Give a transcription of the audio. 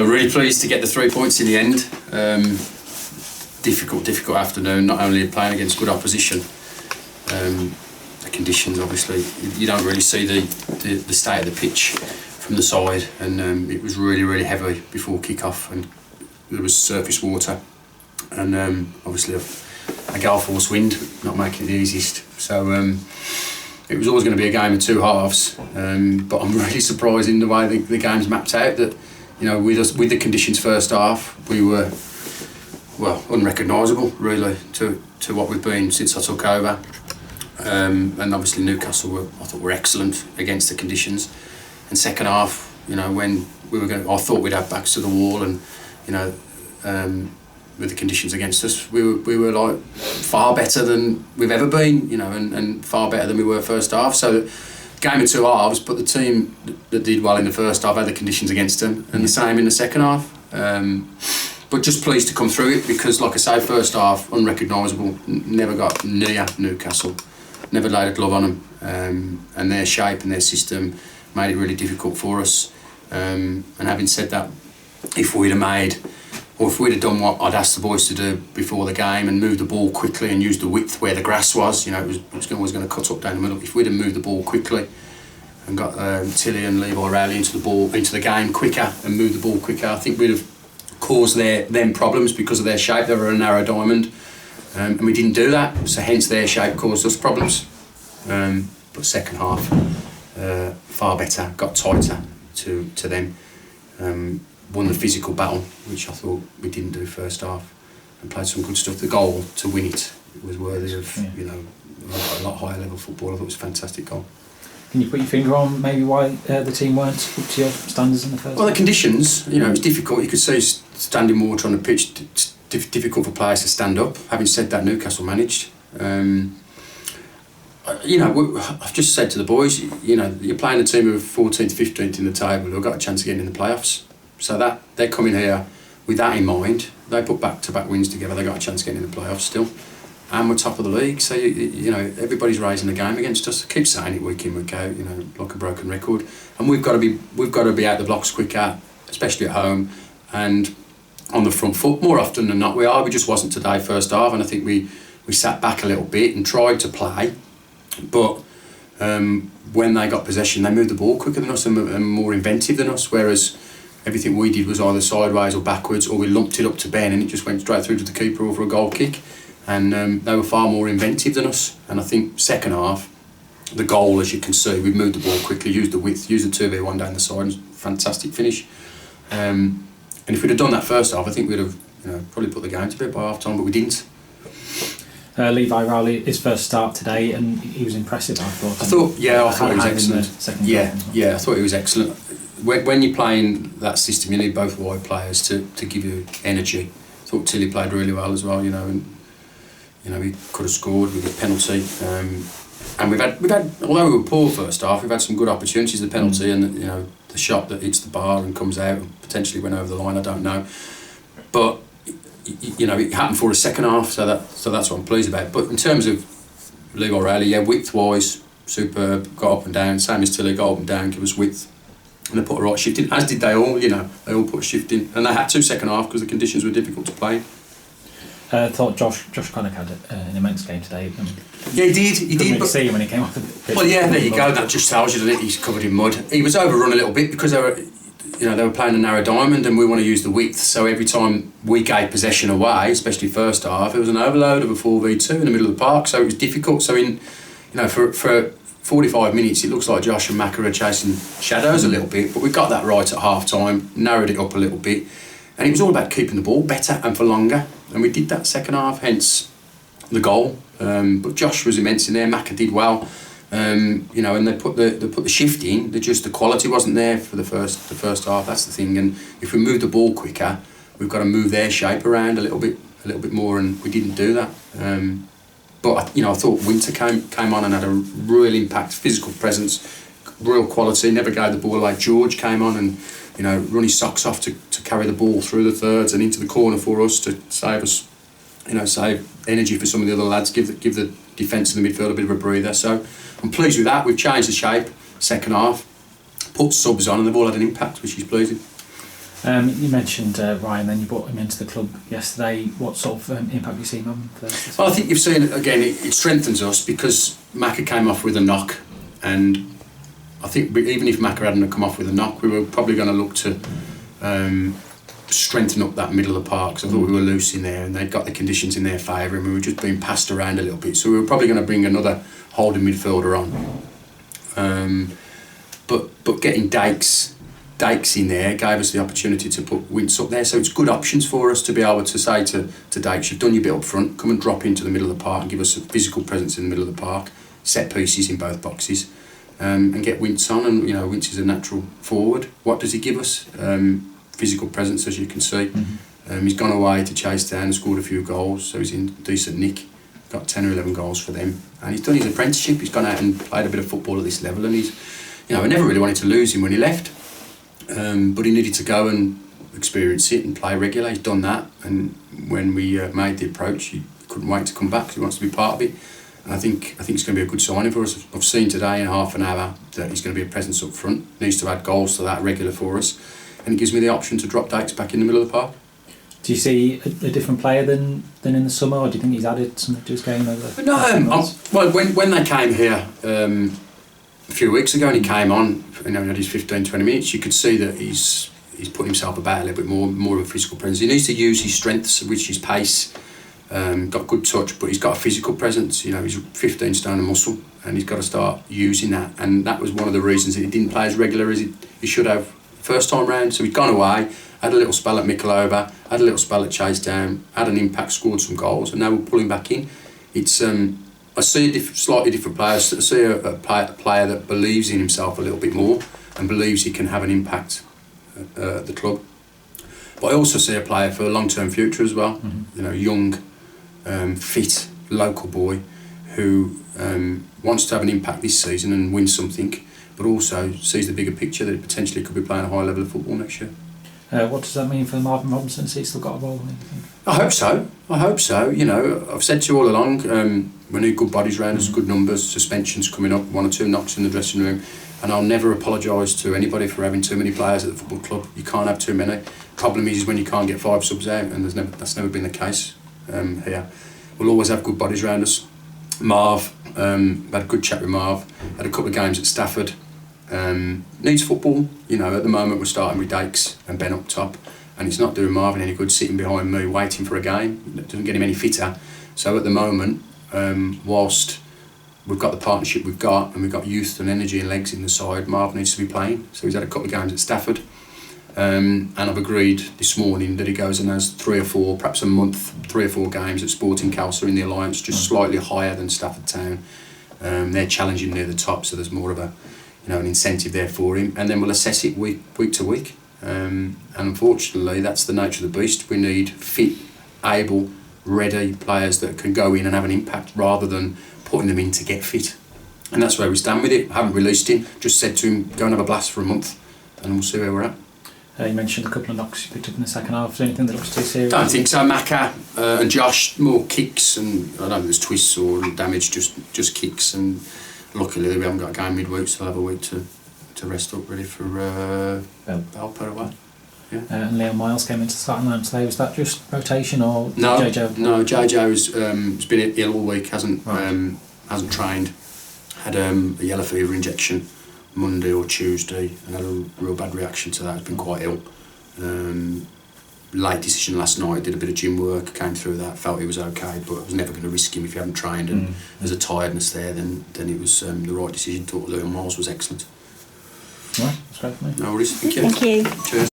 really pleased to get the 3 points in the end. Difficult afternoon, not only playing against good opposition, the conditions obviously, you don't really see the state of the pitch from the side, and it was really heavy before kick-off, and there was surface water, and obviously a gale force wind, not making it the easiest. So it was always going to be a game of two halves, but I'm really surprised in the way the game's mapped out, that with the conditions first half, we were unrecognisable really to what we've been since I took over, and obviously Newcastle I thought were excellent against the conditions. And second half, when I thought we'd have backs to the wall, and with the conditions against us, we were like far better than we've ever been, and far better than we were first half. So game of two halves, but the team that did well in the first half had the conditions against them, and the same in the second half. But just pleased to come through it, because like I say, first half unrecognisable, never got near Newcastle, never laid a glove on them, and their shape and their system made it really difficult for us. And having said that, if we'd have done what I'd asked the boys to do before the game and moved the ball quickly and used the width where the grass was, it was always going to cut up down the middle. If we'd have moved the ball quickly and got Tilly and Levi Rowley into the game quicker and moved the ball quicker, I think we'd have caused them problems because of their shape. They were a narrow diamond, and we didn't do that, so hence their shape caused us problems. But second half, far better, got tighter to them. Won the physical battle, which I thought we didn't do first half, and played some good stuff. The goal to win it was worthy of a lot higher level football. I thought it was a fantastic goal. Can you put your finger on maybe why the team weren't up to your standards in the first? Well, the conditions, it was difficult. You could see standing water on the pitch, difficult for players to stand up. Having said that, Newcastle managed. I've just said to the boys, you're playing a team of 14th, 15th in the table who've got a chance of getting in the playoffs. So that they're coming here with that in mind. They put back-to-back wins together. They got a chance of getting in the playoffs still, and we're top of the league. So everybody's raising the game against us. I keep saying it week in, week out. Like a broken record. And we've got to be out the blocks quicker, especially at home, and on the front foot more often than not. We just wasn't today first half, and I think we sat back a little bit and tried to play, but when they got possession, they moved the ball quicker than us and more inventive than us. Whereas everything we did was either sideways or backwards, or we lumped it up to Ben and it just went straight through to the keeper over a goal kick. And they were far more inventive than us. And I think second half, the goal, as you can see, we moved the ball quickly, used the width, used the 2v1 down the side, fantastic finish. And if we'd have done that first half, I think we'd have probably put the game to bed by half time, but we didn't. Levi Rowley, his first start today, and he was impressive, I thought. I thought he was excellent. Yeah, I thought he was excellent. When you're playing that system, you need both wide players to give you energy. I thought Tilly played really well as well, and he could have scored with a penalty. And we've had, although we were poor first half, we've had some good opportunities. The penalty and the shot that hits the bar and comes out and potentially went over the line, I don't know. But it happened for a second half, so that's what I'm pleased about. But in terms of Levi Rowley, width-wise, superb, got up and down. Same as Tilly, got up and down, give us width. And they put a right shift in, as did they all, they all put a shift in. And they had to second half because the conditions were difficult to play. I thought Josh Connick had an immense game today. Yeah, he did. He did. But see him when he came off the pitch. Well, yeah, there you go. That just tells you that he's covered in mud. He was overrun a little bit because they were playing a narrow diamond, and we want to use the width. So every time we gave possession away, especially first half, it was an overload of a 4v2 in the middle of the park. So it was difficult. So for 45 minutes, it looks like Josh and Macca are chasing shadows a little bit, but we got that right at half time, narrowed it up a little bit, and it was all about keeping the ball better and for longer, and we did that second half, hence the goal. But Josh was immense in there, Macca did well, and they put the shift in. The quality wasn't there for the first half. That's the thing, and if we move the ball quicker, we've got to move their shape around a little bit more, and we didn't do that. But I thought Winter came on and had a real impact, physical presence, real quality. Never gave the ball away. George came on and run his socks off to carry the ball through the thirds and into the corner for us to save us, save energy for some of the other lads. Give the defence and the midfield a bit of a breather. So I'm pleased with that. We've changed the shape second half, put subs on, and they've all had an impact, which is pleasing. You mentioned Ryan, then you brought him into the club yesterday. What sort of impact have you seen on him? Well, I think you've seen, again, it strengthens us because Macca came off with a knock, and I think even if Macca hadn't come off with a knock, we were probably going to look to strengthen up that middle of the park, because I thought we were loose in there and they'd got the conditions in their favour and we were just being passed around a little bit. So we were probably going to bring another holding midfielder on. But getting Dykes in there gave us the opportunity to put Wince up there. So it's good options for us to be able to say to Dykes, you've done your bit up front, come and drop into the middle of the park and give us a physical presence in the middle of the park, set pieces in both boxes, and get Wince on. And Wince is a natural forward. What does he give us? Physical presence, as you can see. He's gone away to Chase Down and scored a few goals, so he's in decent nick. Got 10 or 11 goals for them, and he's done his apprenticeship. He's gone out and played a bit of football at this level, and he's, I never really wanted to lose him when he left, but he needed to go and experience it and play regular. He's done that, and when we made the approach, he couldn't wait to come back because he wants to be part of it. And I think it's going to be a good signing for us. I've seen today in half an hour that he's going to be a presence up front. Needs to add goals to that regular for us. And it gives me the option to drop Dykes back in the middle of the park. Do you see a different player than in the summer, or do you think he's added something to his game over? No, well, when they came here a few weeks ago and he came on, he had his 15-20 minutes, you could see that he's put himself about a little bit more of a physical presence. He needs to use his strengths, which is pace, got good touch, but he's got a physical presence. He's 15 stone of muscle, and he's got to start using that. And that was one of the reasons that he didn't play as regular as he should have first time round. So he'd gone away, had a little spell at Mikolova, had a little spell at Chase Down, had an impact, scored some goals, and now we're pulling back in. It's I see slightly different players. I see a player that believes in himself a little bit more and believes he can have an impact at the club. But I also see a player for a long-term future as well. Young, fit, local boy who wants to have an impact this season and win something, but also sees the bigger picture that he potentially could be playing a high level of football next year. What does that mean for Marvin Robinson? Has he still got a role? I hope so. I've said to you all along, we need good bodies around us, good numbers, suspensions coming up, 1 or 2 knocks in the dressing room, and I'll never apologise to anybody for having too many players at the football club. You can't have too many. Problem is when you can't get 5 subs out, and that's never been the case here. We'll always have good bodies around us. Marv, had a good chat with Marv, had a couple of games at Stafford. Needs football. At the moment we're starting with Dykes and Ben up top, and it's not doing Marvin any good sitting behind me waiting for a game. It doesn't get him any fitter. So at the moment, whilst we've got the partnership we've got and we've got youth and energy and legs in the side, Marv needs to be playing. So he's had a couple of games at Stafford, and I've agreed this morning that he goes and has 3 or 4, perhaps a month, 3 or 4 games at Sporting Calcer in the Alliance, just slightly higher than Stafford Town. They're challenging near the top, so there's more of an incentive there for him, and then we'll assess it week to week. And unfortunately, that's the nature of the beast. We need fit, able, ready players that can go in and have an impact rather than putting them in to get fit. And that's where we stand with it. I haven't released him, just said to him, go and have a blast for a month, and we'll see where we're at. You mentioned a couple of knocks you picked up in the second half. Is there anything that looks too serious? I don't think so. Macca and Josh, more kicks, and I don't think there's twists or damage, just kicks. And luckily we haven't got a game midweek, so I'll have a week to rest up, ready for Belper away. Yeah. And Leon Miles came into the starting line today. Was that just rotation or no? JJ? No, JJ has been ill all week. Hasn't trained. Had a yellow fever injection Monday or Tuesday, and had a real bad reaction to that. He's been quite ill. Late decision last night. Did a bit of gym work. Came through that. Felt he was okay, but I was never going to risk him if he hadn't trained. And there's a tiredness there. Then it was the right decision. Thought Leon Miles was excellent. Right, that's great for me. No worries. Thank you. Thank you. Cheers.